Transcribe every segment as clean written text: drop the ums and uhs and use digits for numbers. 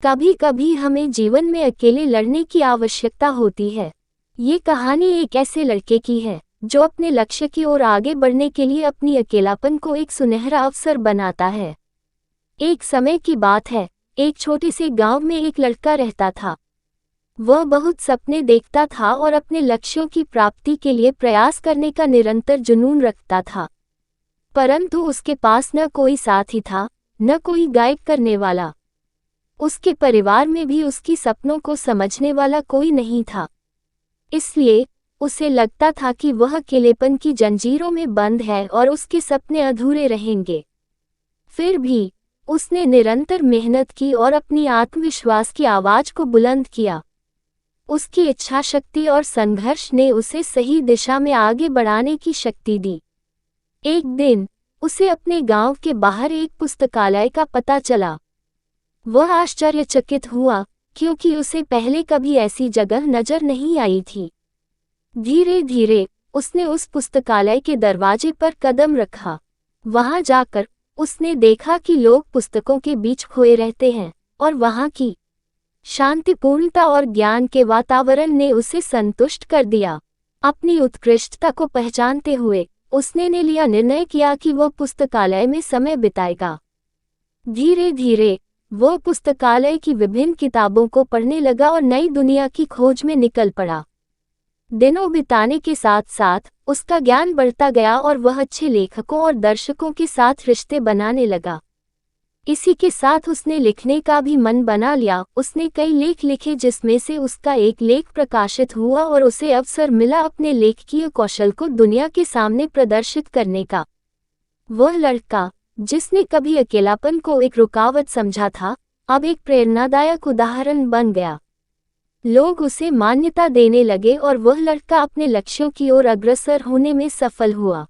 कभी कभी हमें जीवन में अकेले लड़ने की आवश्यकता होती है। ये कहानी एक ऐसे लड़के की है जो अपने लक्ष्य की ओर आगे बढ़ने के लिए अपनी अकेलापन को एक सुनहरा अवसर बनाता है। एक समय की बात है, एक छोटे से गांव में एक लड़का रहता था। वह बहुत सपने देखता था और अपने लक्ष्यों की प्राप्ति के लिए प्रयास करने का निरंतर जुनून रखता था। परंतु उसके पास न कोई साथी था, न कोई गाइड करने वाला। उसके परिवार में भी उसकी सपनों को समझने वाला कोई नहीं था। इसलिए उसे लगता था कि वह अकेलेपन की जंजीरों में बंद है और उसके सपने अधूरे रहेंगे। फिर भी उसने निरंतर मेहनत की और अपनी आत्मविश्वास की आवाज को बुलंद किया। उसकी इच्छा शक्ति और संघर्ष ने उसे सही दिशा में आगे बढ़ाने की शक्ति दी। एक दिन उसे अपने गांव के बाहर एक पुस्तकालय का पता चला। वह आश्चर्यचकित हुआ, क्योंकि उसे पहले कभी ऐसी जगह नजर नहीं आई थी। धीरे धीरे उसने उस पुस्तकालय के दरवाजे पर कदम रखा। वहां जाकर उसने देखा कि लोग पुस्तकों के बीच खोए रहते हैं, और वहां की शांतिपूर्णता और ज्ञान के वातावरण ने उसे संतुष्ट कर दिया। अपनी उत्कृष्टता को पहचानते हुए उसने लिया निर्णय किया कि वह पुस्तकालय में समय बिताएगा। धीरे धीरे वह पुस्तकालय की विभिन्न किताबों को पढ़ने लगा और नई दुनिया की खोज में निकल पड़ा। दिनों बिताने के साथ साथ उसका ज्ञान बढ़ता गया और वह अच्छे लेखकों और दर्शकों के साथ रिश्ते बनाने लगा। इसी के साथ उसने लिखने का भी मन बना लिया। उसने कई लेख लिखे, जिसमें से उसका एक लेख प्रकाशित हुआ और उसे अवसर मिला अपने लेखकीय कौशल को दुनिया के सामने प्रदर्शित करने का। वह लड़का जिसने कभी अकेलापन को एक रुकावट समझा था, अब एक प्रेरणादायक उदाहरण बन गया। लोग उसे मान्यता देने लगे और वह लड़का अपने लक्ष्यों की ओर अग्रसर होने में सफल हुआ।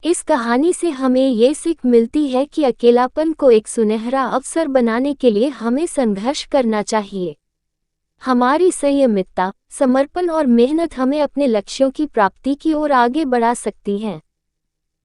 इस कहानी से हमें ये सीख मिलती है कि अकेलापन को एक सुनहरा अवसर बनाने के लिए हमें संघर्ष करना चाहिए। हमारी संयमितता, समर्पण और मेहनत हमें अपने लक्ष्यों की प्राप्ति की ओर आगे बढ़ा सकती हैं।